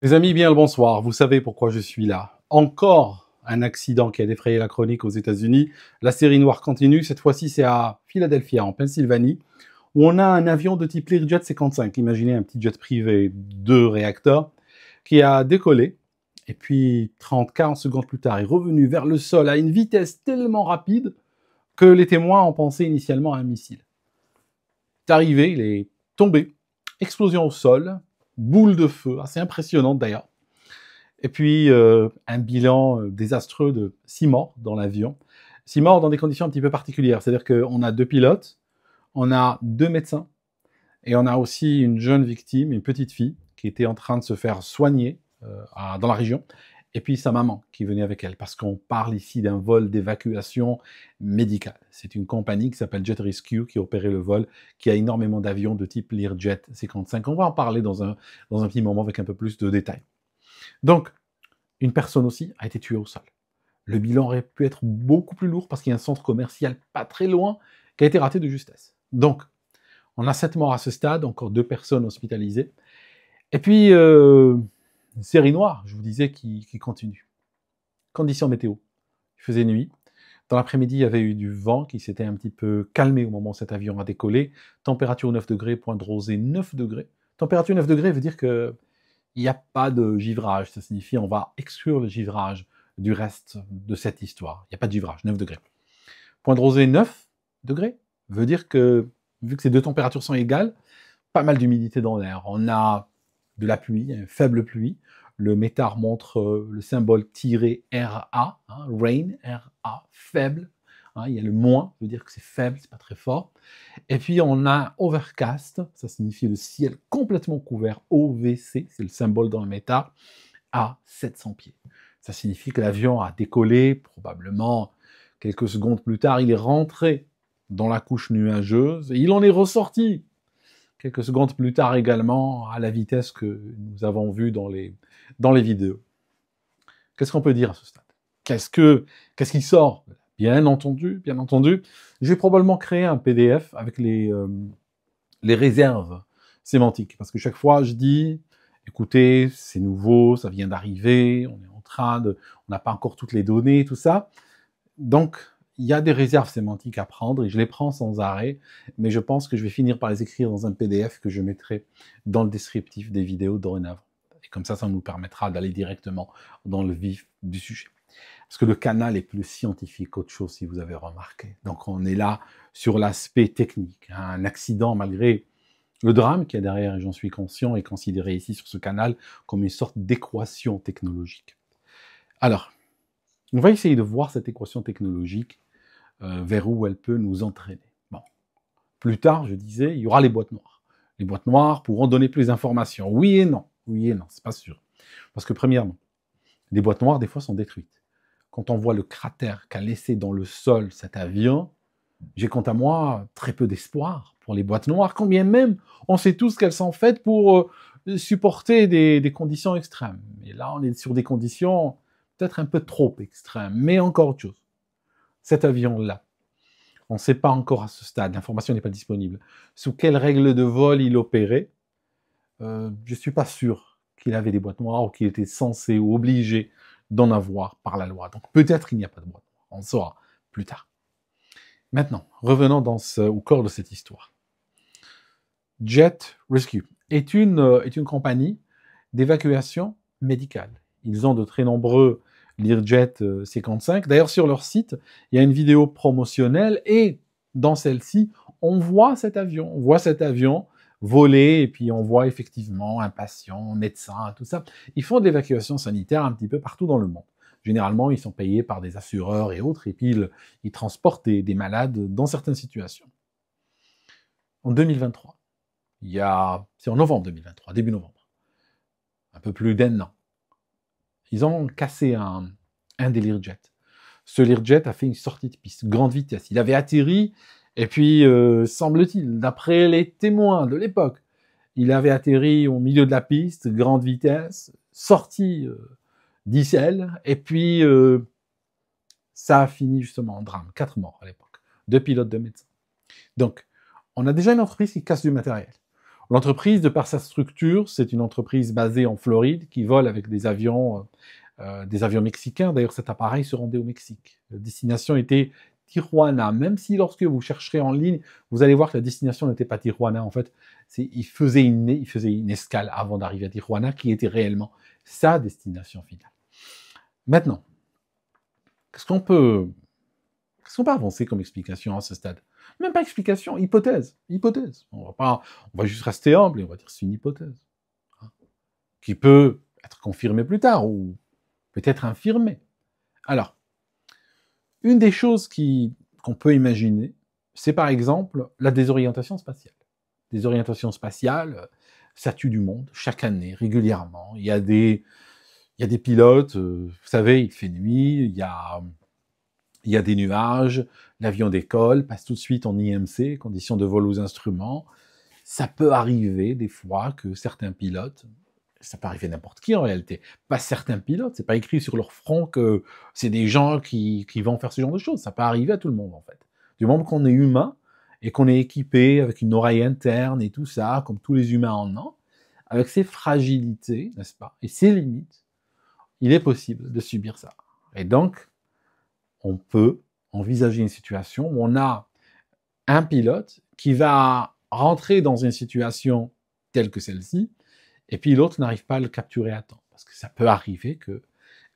Les amis, bien le bonsoir. Vous savez pourquoi je suis là. Encore un accident qui a défrayé la chronique aux États-Unis. La série noire continue. Cette fois-ci, c'est à Philadelphia, en Pennsylvanie, où on a un avion de type Learjet 55. Imaginez un petit jet privé, 2 réacteurs, qui a décollé. Et puis, 30-40 secondes plus tard, est revenu vers le sol à une vitesse tellement rapide que les témoins ont pensé initialement à un missile. Il est arrivé, il est tombé, explosion au sol, boule de feu, assez impressionnante d'ailleurs. Et puis, un bilan désastreux de 6 morts dans l'avion. 6 morts dans des conditions un petit peu particulières. C'est-à-dire qu'on a 2 pilotes, on a 2 médecins, et on a aussi une jeune victime, une petite fille, qui était en train de se faire soigner dans la région, et puis sa maman qui venait avec elle, parce qu'on parle ici d'un vol d'évacuation médicale. C'est une compagnie qui s'appelle Jet Rescue qui opérait le vol, qui a énormément d'avions de type Learjet 55. On va en parler dans un petit moment avec un peu plus de détails. Donc, une personne aussi a été tuée au sol. Le bilan aurait pu être beaucoup plus lourd parce qu'il y a un centre commercial pas très loin qui a été raté de justesse. Donc, on a 7 morts à ce stade, encore 2 personnes hospitalisées. Et puis, une série noire, je vous disais, qui continue. Conditions météo. Il faisait nuit. Dans l'après-midi, il y avait eu du vent qui s'était un petit peu calmé au moment où cet avion a décollé. Température 9 degrés, point de rosée 9 degrés. Température 9 degrés veut dire que il n'y a pas de givrage. Ça signifie on va exclure le givrage du reste de cette histoire. Il n'y a pas de givrage, 9 degrés. Point de rosée 9 degrés veut dire que, vu que ces deux températures sont égales, pas mal d'humidité dans l'air. On a de la pluie, une faible pluie. Le métar montre le symbole -RA, hein, rain, RA, faible. Hein, il y a le moins, ça veut dire que c'est faible, c'est pas très fort. Et puis on a overcast, ça signifie le ciel complètement couvert, OVC, c'est le symbole dans le métar, à 700 pieds. Ça signifie que l'avion a décollé, probablement quelques secondes plus tard, il est rentré dans la couche nuageuse et il en est ressorti quelques secondes plus tard également à la vitesse que nous avons vue dans les vidéos. Qu'est-ce qu'on peut dire à ce stade? Qu'est-ce qui sort? Bien entendu, je vais probablement créer un PDF avec les réserves sémantiques. Parce que chaque fois, je dis, écoutez, c'est nouveau, ça vient d'arriver, on n'a pas encore toutes les données, tout ça. Donc, il y a des réserves sémantiques à prendre et je les prends sans arrêt, mais je pense que je vais finir par les écrire dans un PDF que je mettrai dans le descriptif des vidéos dorénavant. Et comme ça nous permettra d'aller directement dans le vif du sujet. Parce que le canal est plus scientifique qu'autre chose, si vous avez remarqué. Donc on est là sur l'aspect technique. Un accident, malgré le drame qu'il y a derrière, et j'en suis conscient, est considéré ici sur ce canal comme une sorte d'équation technologique. Alors, on va essayer de voir cette équation technologique vers où elle peut nous entraîner. Bon. Plus tard, je disais, il y aura les boîtes noires. Les boîtes noires pourront donner plus d'informations. Oui et non, c'est pas sûr. Parce que premièrement, les boîtes noires, des fois, sont détruites. Quand on voit le cratère qu'a laissé dans le sol cet avion, j'ai quant à moi très peu d'espoir pour les boîtes noires, combien même on sait tous qu'elles sont faites pour supporter des conditions extrêmes. Et là, on est sur des conditions peut-être un peu trop extrêmes, mais encore autre chose. Cet avion-là, on ne sait pas encore à ce stade, l'information n'est pas disponible, sous quelles règles de vol il opérait. Je ne suis pas sûr qu'il avait des boîtes noires ou qu'il était censé ou obligé d'en avoir par la loi. Donc peut-être qu'il n'y a pas de boîte noire, on le saura plus tard. Maintenant, revenons au corps de cette histoire. Jet Rescue est une compagnie d'évacuation médicale. Ils ont de très nombreux Learjet 55. D'ailleurs, sur leur site, il y a une vidéo promotionnelle et dans celle-ci, on voit cet avion voler et puis on voit effectivement un patient, un médecin, tout ça. Ils font de l'évacuation sanitaire un petit peu partout dans le monde. Généralement, ils sont payés par des assureurs et autres et puis ils transportent des malades dans certaines situations. En 2023, c'est en novembre 2023, début novembre, un peu plus d'1 an, ils ont cassé un des Learjet. Ce Learjet a fait une sortie de piste, grande vitesse. Il avait atterri, et puis, semble-t-il, d'après les témoins de l'époque, il avait atterri au milieu de la piste, grande vitesse, sortie d'Icelle, et puis ça a fini justement en drame. 4 morts à l'époque, 2 pilotes, 2 médecins. Donc, on a déjà une entreprise qui casse du matériel. L'entreprise, de par sa structure, c'est une entreprise basée en Floride qui vole avec des avions mexicains. D'ailleurs, cet appareil se rendait au Mexique. La destination était Tijuana, même si lorsque vous chercherez en ligne, vous allez voir que la destination n'était pas Tijuana. En fait, il faisait une escale avant d'arriver à Tijuana, qui était réellement sa destination finale. Maintenant, qu'est-ce qu'on peut avancer comme explication à ce stade? Même pas explication, hypothèse. On va juste rester humble et on va dire que c'est une hypothèse. Hein, qui peut être confirmée plus tard ou peut-être infirmée. Alors, une des choses qu'on peut imaginer, c'est par exemple la désorientation spatiale. Désorientation spatiale, ça tue du monde chaque année, régulièrement. Il y a des pilotes, vous savez, il fait nuit, il y a des nuages, l'avion décolle, passe tout de suite en IMC, conditions de vol aux instruments. Ça peut arriver des fois que certains pilotes, ça peut arriver n'importe qui en réalité, pas certains pilotes, c'est pas écrit sur leur front que c'est des gens qui vont faire ce genre de choses, ça peut arriver à tout le monde en fait. Du moment qu'on est humain et qu'on est équipé avec une oreille interne et tout ça, comme tous les humains en ont, avec ses fragilités, n'est-ce pas, et ses limites, il est possible de subir ça. Et donc, on peut envisager une situation où on a un pilote qui va rentrer dans une situation telle que celle-ci, et puis l'autre n'arrive pas à le capturer à temps. Parce que ça peut arriver que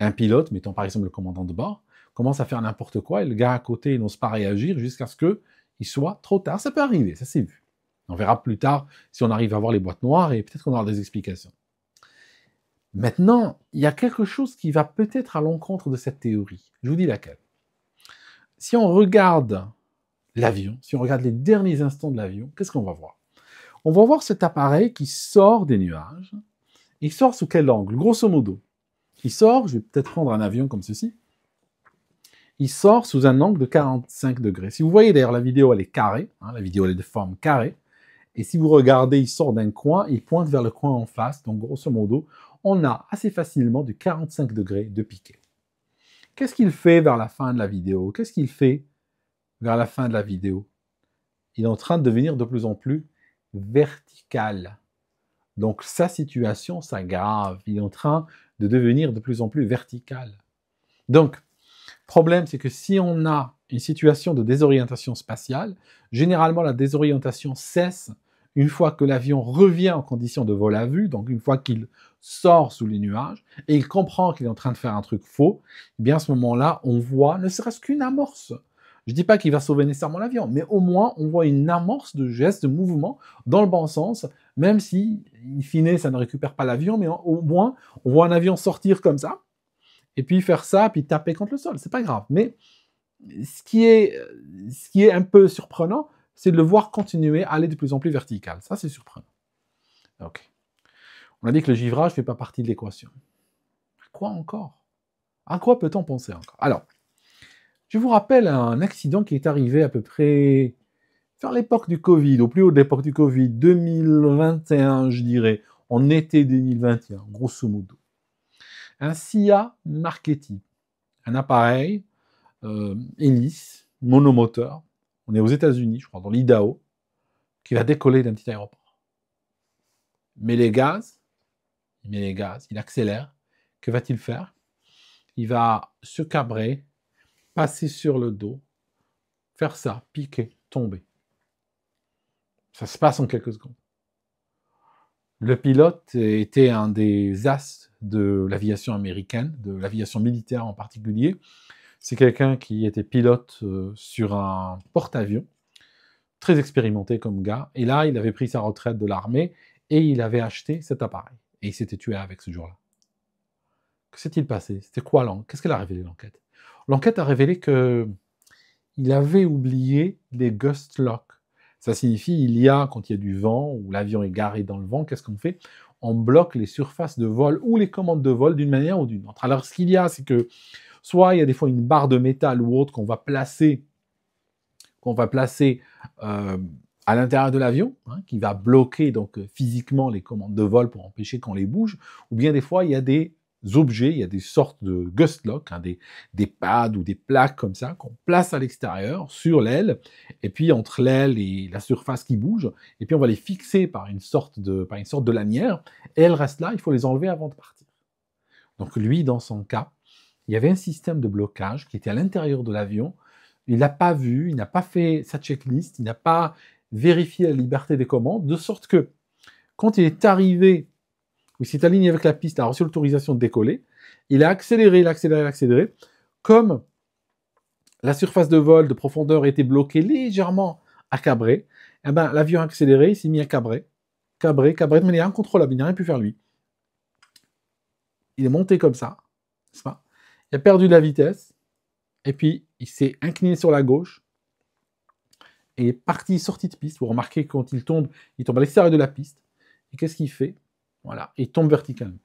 un pilote, mettons par exemple le commandant de bord, commence à faire n'importe quoi, et le gars à côté n'ose pas réagir jusqu'à ce qu'il soit trop tard. Ça peut arriver, ça s'est vu. On verra plus tard si on arrive à voir les boîtes noires, et peut-être qu'on aura des explications. Maintenant, il y a quelque chose qui va peut-être à l'encontre de cette théorie. Je vous dis laquelle. Si on regarde l'avion, si on regarde les derniers instants de l'avion, qu'est-ce qu'on va voir? On va voir cet appareil qui sort des nuages. Il sort sous quel angle? Grosso modo, il sort, je vais peut-être prendre un avion comme ceci, il sort sous un angle de 45 degrés. Si vous voyez d'ailleurs la vidéo, elle est carrée, hein, la vidéo elle est de forme carrée, et si vous regardez, il sort d'un coin, il pointe vers le coin en face, donc grosso modo, on a assez facilement du 45 degrés de piqué. Qu'est-ce qu'il fait vers la fin de la vidéo? Qu'est-ce qu'il fait vers la fin de la vidéo? Il est en train de devenir de plus en plus vertical. Donc sa situation s'aggrave. Il est en train de devenir de plus en plus vertical. Donc, problème, c'est que si on a une situation de désorientation spatiale, généralement la désorientation cesse une fois que l'avion revient en condition de vol à vue, donc une fois qu'il sort sous les nuages, et il comprend qu'il est en train de faire un truc faux, eh bien à ce moment-là, on voit ne serait-ce qu'une amorce. Je ne dis pas qu'il va sauver nécessairement l'avion, mais au moins on voit une amorce de geste, de mouvement dans le bon sens, même si, in fine, ça ne récupère pas l'avion, mais au moins on voit un avion sortir comme ça, et puis faire ça, puis taper contre le sol. C'est pas grave. Mais ce qui est un peu surprenant, c'est de le voir continuer à aller de plus en plus vertical. Ça, c'est surprenant. Ok. On a dit que le givrage ne fait pas partie de l'équation. À quoi encore? À quoi peut-on penser encore? Alors, je vous rappelle un accident qui est arrivé à peu près vers l'époque du Covid, au plus haut de l'époque du Covid, 2021, je dirais, en été 2021, grosso modo. Un SIA Marchetti, un appareil hélice, monomoteur, on est aux États-Unis, je crois, dans l'Idaho, qui va décoller d'un petit aéroport. Il met les gaz, il accélère. Que va-t-il faire? Il va se cabrer, passer sur le dos, faire ça, piquer, tomber. Ça se passe en quelques secondes. Le pilote était un des as de l'aviation américaine, de l'aviation militaire en particulier. C'est quelqu'un qui était pilote sur un porte-avions, très expérimenté comme gars. Et là, il avait pris sa retraite de l'armée et il avait acheté cet appareil. Et il s'était tué avec ce jour-là. Que s'est-il passé? C'était quoi l'enquête? Qu'est-ce qu'elle a révélé l'enquête? L'enquête a révélé que il avait oublié les gust locks. Ça signifie quand il y a du vent ou l'avion est garé dans le vent, qu'est-ce qu'on fait? On bloque les surfaces de vol ou les commandes de vol d'une manière ou d'une autre. Alors ce qu'il y a, c'est que soit il y a des fois une barre de métal ou autre qu'on va placer à l'intérieur de l'avion, hein, qui va bloquer donc physiquement les commandes de vol pour empêcher qu'on les bouge, ou bien des fois il y a des objets, il y a des sortes de gust lock, hein, des pads ou des plaques comme ça qu'on place à l'extérieur, sur l'aile, et puis entre l'aile et la surface qui bouge, et puis on va les fixer par une sorte de lanière, et elles restent là, il faut les enlever avant de partir. Donc lui, dans son cas, il y avait un système de blocage qui était à l'intérieur de l'avion, il n'a pas vu, il n'a pas fait sa checklist, il n'a pas vérifié la liberté des commandes, de sorte que quand il est arrivé, il s'est aligné avec la piste, a reçu l'autorisation de décoller, il a accéléré, comme la surface de vol de profondeur était bloquée légèrement à cabrer, eh ben, l'avion a accéléré, il s'est mis à cabrer de manière incontrôlable, il n'a rien pu faire lui. Il est monté comme ça, n'est-ce pas? Il a perdu de la vitesse, et puis il s'est incliné sur la gauche, et est parti, sorti de piste. Vous remarquez quand il tombe à l'extérieur de la piste, et qu'est-ce qu'il fait? Voilà, il tombe verticalement.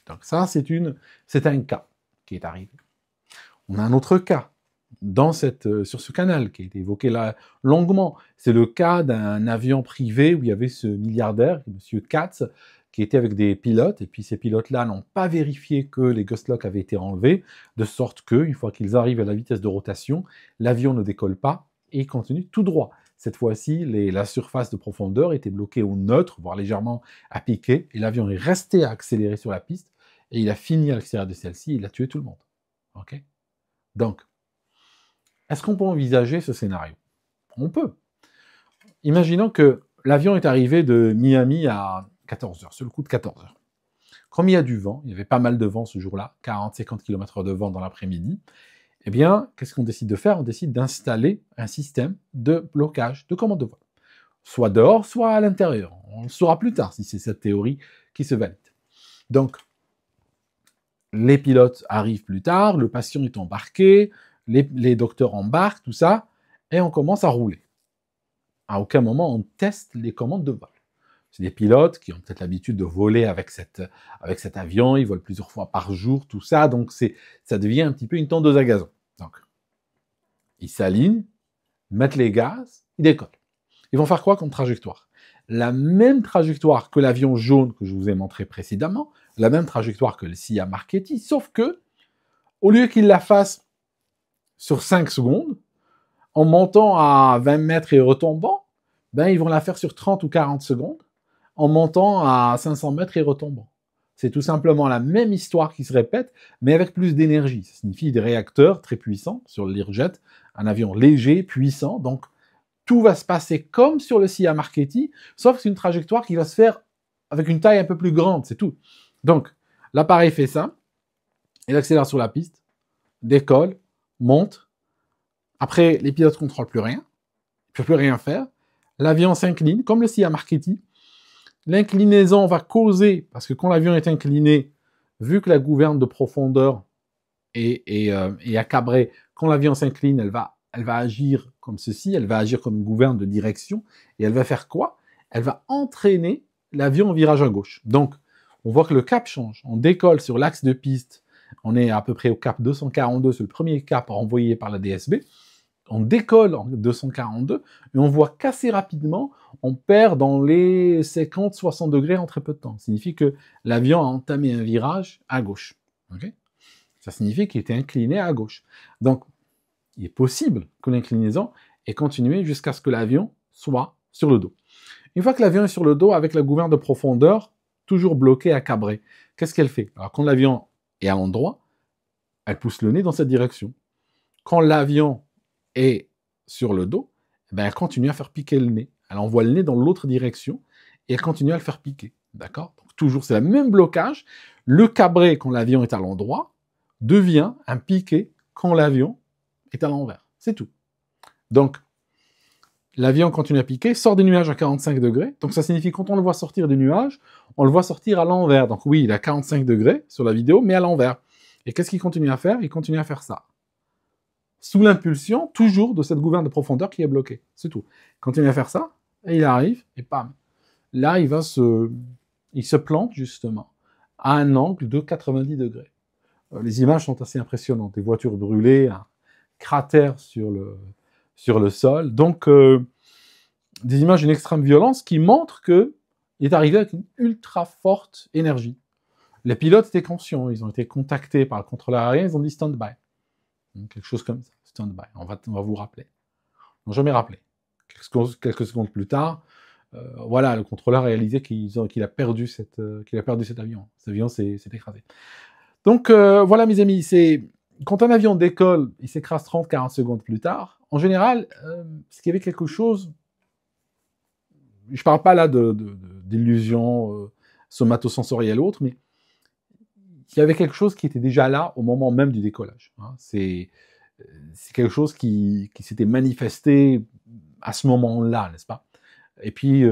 Donc ça, c'est un cas qui est arrivé. On a un autre cas sur ce canal qui a été évoqué là longuement. C'est le cas d'un avion privé où il y avait ce milliardaire, M. Katz, qui était avec des pilotes, et puis ces pilotes-là n'ont pas vérifié que les gust locks avaient été enlevés, de sorte qu'une fois qu'ils arrivent à la vitesse de rotation, l'avion ne décolle pas et continue tout droit. Cette fois-ci, la surface de profondeur était bloquée au neutre, voire légèrement à piquer, et l'avion est resté à accélérer sur la piste, et il a fini à l'extérieur de celle-ci, et il a tué tout le monde. Ok? Donc, est-ce qu'on peut envisager ce scénario? On peut. Imaginons que l'avion est arrivé de Miami à 14h, sur le coup de 14h. Comme il y a du vent, il y avait pas mal de vent ce jour-là, 40-50 km de vent dans l'après-midi, eh bien, qu'est-ce qu'on décide de faire? On décide d'installer un système de blocage de commande de vol. Soit dehors, soit à l'intérieur. On le saura plus tard si c'est cette théorie qui se valide. Donc, les pilotes arrivent plus tard, le patient est embarqué, les docteurs embarquent, tout ça, et on commence à rouler. À aucun moment on teste les commandes de vol. C'est des pilotes qui ont peut-être l'habitude de voler avec cet avion, ils volent plusieurs fois par jour, tout ça, donc ça devient un petit peu une tondeuse à gazon. Donc, ils s'alignent, mettent les gaz, ils décollent. Ils vont faire quoi comme trajectoire? La même trajectoire que l'avion jaune que je vous ai montré précédemment, la même trajectoire que le SIA Marchetti, sauf que, au lieu qu'ils la fassent sur 5 secondes, en montant à 20 mètres et retombant, ben ils vont la faire sur 30 ou 40 secondes, en montant à 500 mètres et retombant. C'est tout simplement la même histoire qui se répète, mais avec plus d'énergie. Ça signifie des réacteurs très puissants sur le Learjet, un avion léger, puissant, donc tout va se passer comme sur le SIA Marchetti, sauf que c'est une trajectoire qui va se faire avec une taille un peu plus grande, c'est tout. Donc, l'appareil fait ça, il accélère sur la piste, décolle, monte. Après, les pilotes ne contrôlent plus rien, ils ne peuvent plus rien faire. L'avion s'incline, comme le SIA Marchetti. L'inclinaison va causer, parce que quand l'avion est incliné, vu que la gouverne de profondeur est accabrée, quand l'avion s'incline, elle va agir comme ceci, elle va agir comme une gouverne de direction, et elle va faire quoi? Elle va entraîner l'avion en virage à gauche. Donc, on voit que le cap change. On décolle sur l'axe de piste, on est à peu près au cap 242, c'est le premier cap renvoyé par la DSB. On décolle en 242, et on voit qu'assez rapidement, on perd dans les 50-60 degrés en très peu de temps. Ça signifie que l'avion a entamé un virage à gauche. Okay? Ça signifie qu'il était incliné à gauche. Donc, il est possible que l'inclinaison ait continué jusqu'à ce que l'avion soit sur le dos. Une fois que l'avion est sur le dos, avec la gouverne de profondeur, toujours bloquée à cabrer, qu'est-ce qu'elle fait? Alors, quand l'avion est à l'endroit, elle pousse le nez dans cette direction. Quand l'avion est sur le dos, ben elle continue à faire piquer le nez. Elle envoie le nez dans l'autre direction et elle continue à le faire piquer. D'accord? Donc, toujours, c'est le même blocage. Le cabré, quand l'avion est à l'endroit, devient un piqué quand l'avion est à l'envers. C'est tout. Donc, l'avion continue à piquer, sort des nuages à 45 degrés. Donc, ça signifie que quand on le voit sortir des nuages, on le voit sortir à l'envers. Donc, oui, il est à 45 degrés sur la vidéo, mais à l'envers. Et qu'est-ce qu'il continue à faire? Il continue à faire ça. Sous l'impulsion, toujours, de cette gouverne de profondeur qui est bloquée. C'est tout. Il continue à faire ça, et il arrive, et bam. Là, il se plante, justement, à un angle de 90 degrés. Les images sont assez impressionnantes. Des voitures brûlées, un cratère sur le sol. Donc, des images d'une extrême violence qui montrent qu'il est arrivé avec une ultra forte énergie. Les pilotes étaient conscients, ils ont été contactés par le contrôleur aérien, ils ont dit stand-by. Quelque chose comme ça, stand-by, on va vous rappeler. Ils n'ont jamais rappelé. Quelques secondes plus tard, voilà, le contrôleur a réalisé qu'il a perdu cet avion. Cet avion s'est écrasé. Donc voilà mes amis, quand un avion décolle, il s'écrase 30-40 secondes plus tard, en général, c'est qu'il y avait quelque chose, je ne parle pas là d'illusion somatosensorielle ou autre, mais il y avait quelque chose qui était déjà là au moment même du décollage. Hein. C'est quelque chose qui s'était manifesté à ce moment-là, n'est-ce pas? Et puis,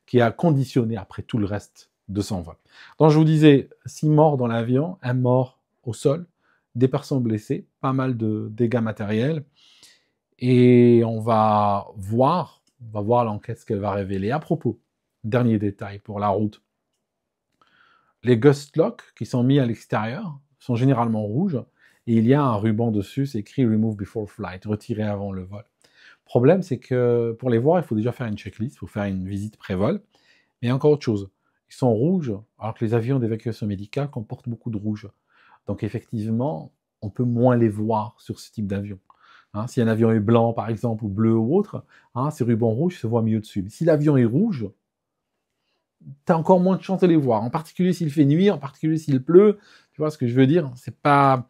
qui a conditionné après tout le reste de son vol. Donc, je vous disais, 6 morts dans l'avion, 1 mort au sol, des personnes blessées, pas mal de dégâts matériels. Et on va voir l'enquête, ce qu'elle va révéler. À propos, dernier détail pour la route. Les gust locks qui sont mis à l'extérieur sont généralement rouges et il y a un ruban dessus, c'est écrit « Remove before flight », retiré avant le vol. Le problème, c'est que pour les voir, il faut déjà faire une checklist, il faut faire une visite pré-vol. Mais encore autre chose, ils sont rouges alors que les avions d'évacuation médicale comportent beaucoup de rouge. Donc effectivement, on peut moins les voir sur ce type d'avion. Hein, si un avion est blanc, par exemple, ou bleu ou autre, hein, ces rubans rouges se voient mieux dessus. Mais si l'avion est rouge, tu as encore moins de chances de les voir, en particulier s'il fait nuit, en particulier s'il pleut. Tu vois ce que je veux dire? C'est pas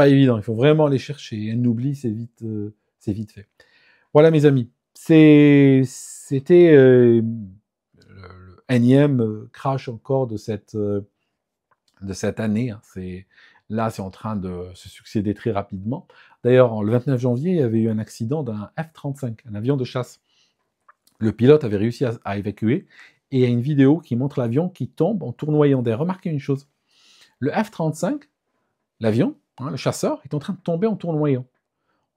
évident, il faut vraiment les chercher. Un oubli, c'est vite fait. Voilà mes amis, c'était le énième crash encore de cette année. Hein. Là, c'est en train de se succéder très rapidement. D'ailleurs, le 29 janvier, il y avait eu un accident d'un F-35, un avion de chasse. Le pilote avait réussi à évacuer, et il y a une vidéo qui montre l'avion qui tombe en tournoyant d'air. Remarquez une chose, le F-35, l'avion, hein, le chasseur, est en train de tomber en tournoyant.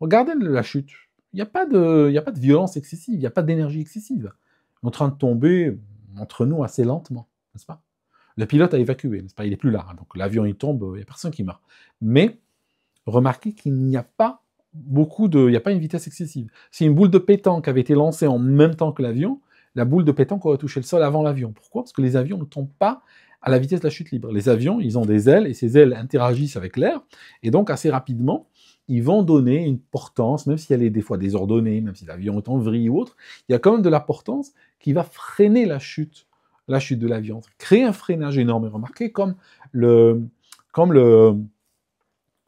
Regardez la chute. Il n'y a pas de violence excessive, il n'y a pas d'énergie excessive. Il est en train de tomber entre nous assez lentement, n'est-ce pas? Le pilote a évacué, n'est-ce pas? Il n'est plus là. Donc l'avion, il tombe, il n'y a personne qui meurt. Mais remarquez qu'il n'y a pas il n'y a pas une vitesse excessive. Si une boule de pétanque avait été lancée en même temps que l'avion, la boule de pétanque aurait touché le sol avant l'avion. Pourquoi? Parce que les avions ne tombent pas à la vitesse de la chute libre. Les avions, ils ont des ailes, et ces ailes interagissent avec l'air, et donc assez rapidement, ils vont donner une portance, même si elle est des fois désordonnée, même si l'avion est en vrille ou autre, il y a quand même de la portance qui va freiner la chute de l'avion. Créer un freinage énorme. Et remarquez, comme le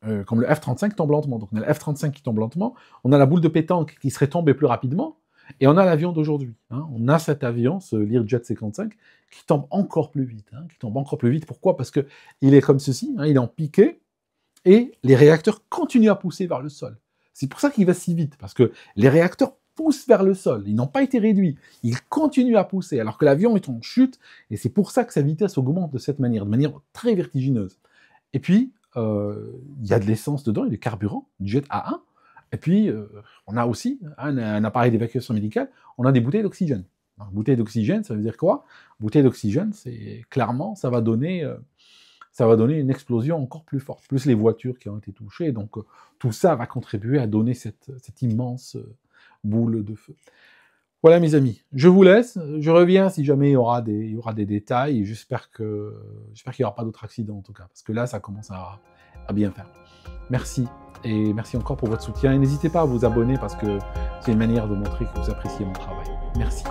F-35 tombe lentement. Donc on a le F-35 qui tombe lentement, on a la boule de pétanque qui serait tombée plus rapidement, et on a l'avion d'aujourd'hui. Hein. On a cet avion, ce Learjet C-55, qui tombe encore plus vite. Pourquoi? Parce qu'il est comme ceci, hein, il est en piqué, et les réacteurs continuent à pousser vers le sol. C'est pour ça qu'il va si vite, parce que les réacteurs poussent vers le sol, ils n'ont pas été réduits, ils continuent à pousser, alors que l'avion est en chute, et c'est pour ça que sa vitesse augmente de cette manière, de manière très vertigineuse. Et puis, il y a de l'essence dedans, et du carburant, du jet A1, et puis on a aussi un appareil d'évacuation médicale, on a des bouteilles d'oxygène. Bouteille d'oxygène, ça veut dire quoi? Bouteille d'oxygène, c'est clairement, ça va donner une explosion encore plus forte, plus les voitures qui ont été touchées, donc tout ça va contribuer à donner cette immense boule de feu. Voilà mes amis, je vous laisse, je reviens si jamais il y aura des détails, j'espère qu'il n'y aura pas d'autres accidents en tout cas, parce que là ça commence à bien faire. Merci, et merci encore pour votre soutien, et n'hésitez pas à vous abonner parce que c'est une manière de montrer que vous appréciez mon travail. Merci.